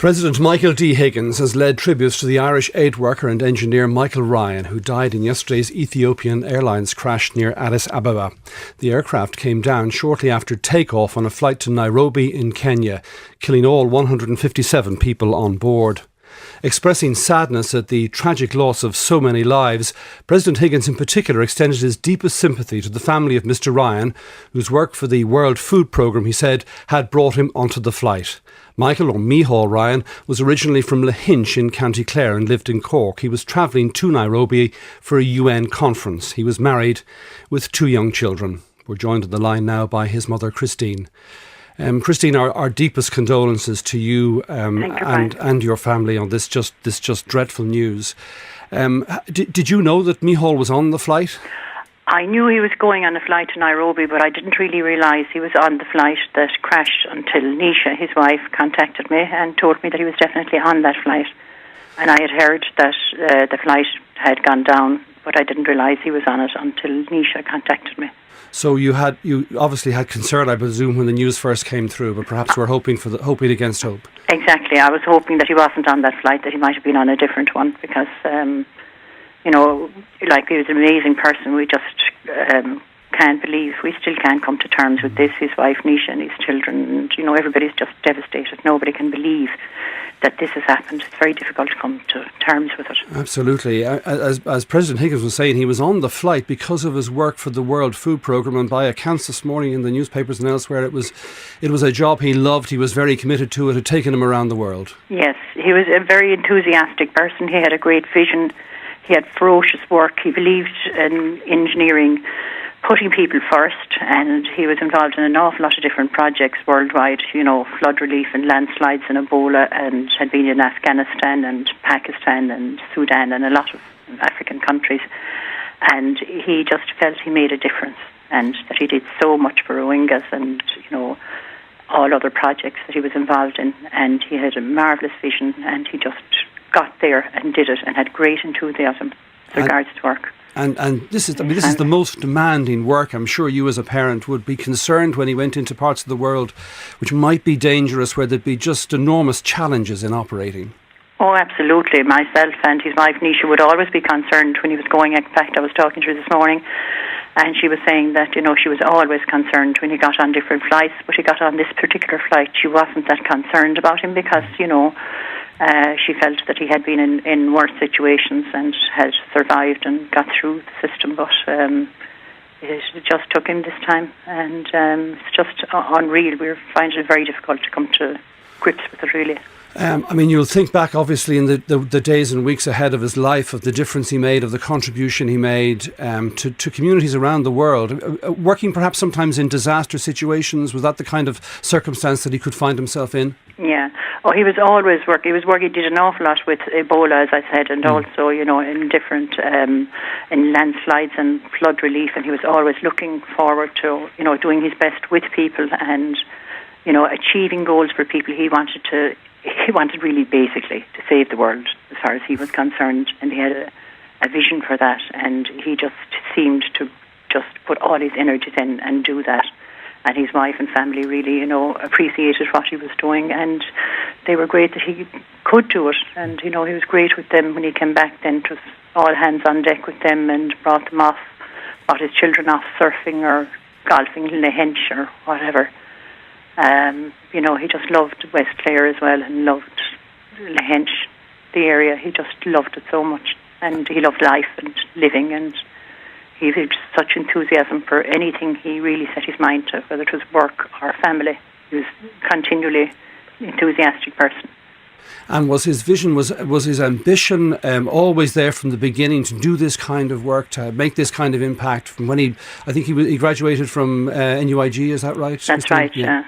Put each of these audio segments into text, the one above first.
President Michael D. Higgins has led tributes to the Irish aid worker and engineer Michael Ryan, who died in yesterday's Ethiopian Airlines crash near Addis Ababa. The aircraft came down shortly after takeoff on a flight to Nairobi in Kenya, killing all 157 people on board. Expressing sadness at the tragic loss of so many lives, President Higgins in particular extended his deepest sympathy to the family of Mr. Ryan, whose work for the World Food Programme, he said, had brought him onto the flight. Michael, or Micheál Ryan, was originally from Lahinch in County Clare and lived in Cork. He was travelling to Nairobi for a UN conference. He was married with 2 young children. We're joined on the line now by his mother, Christine. Christine, our deepest condolences to you and your family on this just dreadful news. Did you know that Micheál was on the flight? I knew he was going on a flight to Nairobi, but I didn't really realise he was on the flight that crashed until Nisha, his wife, contacted me and told me that he was definitely on that flight. And I had heard that the flight had gone down, but I didn't realise he was on it until Nisha contacted me. So you obviously had concern, I presume, when the news first came through, but perhaps we're hoping against hope. Exactly. I was hoping that he wasn't on that flight, that he might have been on a different one, because he was an amazing person. We just can't believe, we still can't come to terms with this. His wife Nisha and his children, and everybody's just devastated. Nobody can believe that this has happened. It's very difficult to come to terms with it. Absolutely. As President Higgins was saying, he was on the flight because of his work for the World Food Programme, and by accounts this morning in the newspapers and elsewhere, it was a job he loved. He was very committed to it. It had taken him around the world. Yes, he was a very enthusiastic person. He had a great vision. He had ferocious work. He believed in engineering, putting people first, and he was involved in an awful lot of different projects worldwide, flood relief and landslides and Ebola, and had been in Afghanistan and Pakistan and Sudan and a lot of African countries. And he just felt he made a difference, and that he did so much for Rohingyas and, all other projects that he was involved in. And he had a marvellous vision, and he just got there and did it, and had great enthusiasm with regards to work. And this is the most demanding work. I'm sure you as a parent would be concerned when he went into parts of the world which might be dangerous, where there'd be just enormous challenges in operating. Oh, absolutely. Myself and his wife Nisha would always be concerned when he was going. In fact, I was talking to her this morning, and she was saying that, she was always concerned when he got on different flights, but he got on this particular flight. She wasn't that concerned about him because, she felt that he had been in worse situations and had survived and got through the system, but it just took him this time, and it's just unreal. We're finding it very difficult to come to grips with it, really. You'll think back, obviously, in the days and weeks ahead of his life, of the difference he made, of the contribution he made to communities around the world. Working perhaps sometimes in disaster situations, was that the kind of circumstance that he could find himself in? Yeah. Oh, he was always working. He was working. He did an awful lot with Ebola, as I said, and also, in different, in landslides and flood relief. And he was always looking forward to, doing his best with people and, achieving goals for people. He wanted really basically to save the world as far as he was concerned, and he had a vision for that, and he just seemed to just put all his energies in and do that. And his wife and family really, appreciated what he was doing, and they were great that he could do it. And, he was great with them when he came back then. It was all hands on deck with them, and brought his children off surfing or golfing in Lahinch or whatever. He just loved West Clare as well, and loved Lahinch, the area. He just loved it so much, and he loved life and living, and he had such enthusiasm for anything he really set his mind to, whether it was work or family. He was continually enthusiastic person. And was his vision, was his ambition always there from the beginning to do this kind of work, to make this kind of impact? From when I think he graduated from NUIG, is that right? That's right. Yeah.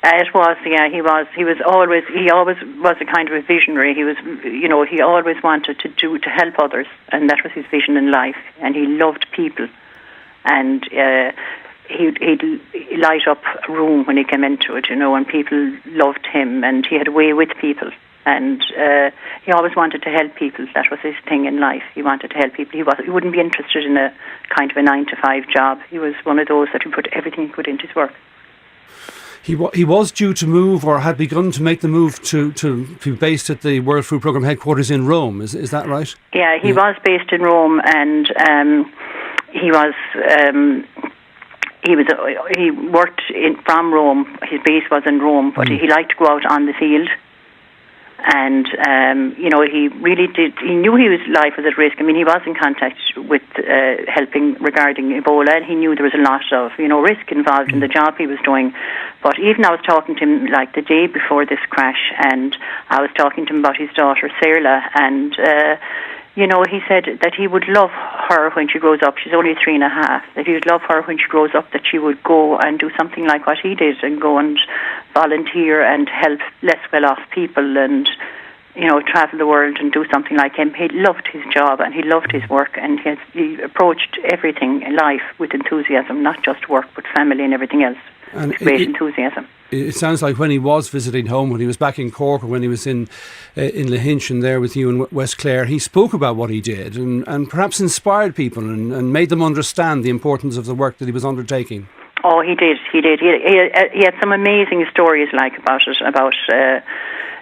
It was, yeah. He always was a kind of a visionary. He was, he always wanted to help others, and that was his vision in life. And he loved people, and he'd light up a room when he came into it, and people loved him, and he had a way with people. And he always wanted to help people. That was his thing in life. He wanted to help people. He wouldn't be interested in a kind of a 9-to-5 job. He was one of those that would put everything he could into his work. He was due to move, or had begun to make the move to be based at the World Food Programme headquarters in Rome. Is that right? Yeah, he was based in Rome, and he worked from Rome. His base was in Rome, but he liked to go out on the field. And, he really did. He knew his life was at risk. I mean, he was in contact with helping regarding Ebola, and he knew there was a lot of, risk involved in the job he was doing. But even I was talking to him like the day before this crash, and I was talking to him about his daughter, Sarah, and, he said that he would love her when she grows up. She's only 3.5. That he would love her when she grows up, that she would go and do something like what he did and go and volunteer and help less well-off people and, travel the world and do something like him. He loved his job and he loved his work, and he approached everything in life with enthusiasm, not just work, but family and everything else. And with great enthusiasm. It sounds like when he was visiting home, when he was back in Cork, or when he was in Lahinch there with you in West Clare, he spoke about what he did and perhaps inspired people and made them understand the importance of the work that he was undertaking. Oh, he did. He had some amazing stories about it.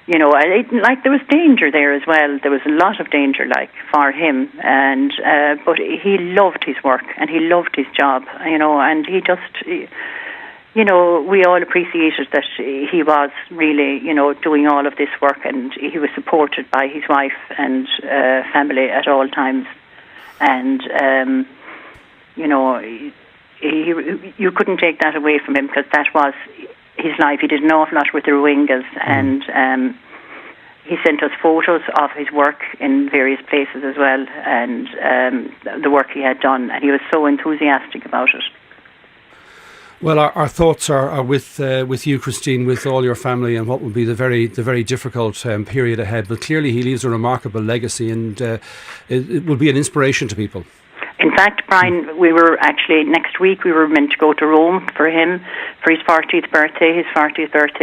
There was danger there as well. There was a lot of danger, for him, and but he loved his work and he loved his job, and he just. We all appreciated that he was really, doing all of this work, and he was supported by his wife and family at all times. And, you couldn't take that away from him, because that was his life. He did an awful lot with the Rohingyas, and he sent us photos of his work in various places as well, and the work he had done, and he was so enthusiastic about it. Well, our thoughts are with you, Christine, with all your family, and what will be the very difficult period ahead. But clearly, he leaves a remarkable legacy, and it will be an inspiration to people. In fact, Brian, we were actually next week we were meant to go to Rome for him for his 40th birthday.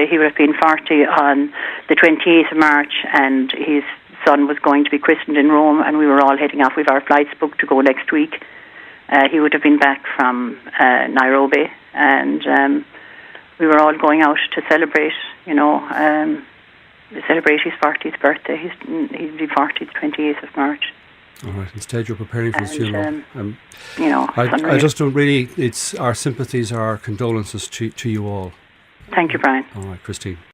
He would have been 40 on the 28th of March, and his son was going to be christened in Rome, and we were all heading off with our flights booked to go next week. He would have been back from Nairobi, and we were all going out to celebrate, celebrate his 40th birthday. He'll be 40 the 28th of March. All right. Instead, you're preparing for his funeral. I just don't really. It's our sympathies, our condolences to you all. Thank you, Brian. All right, Christine.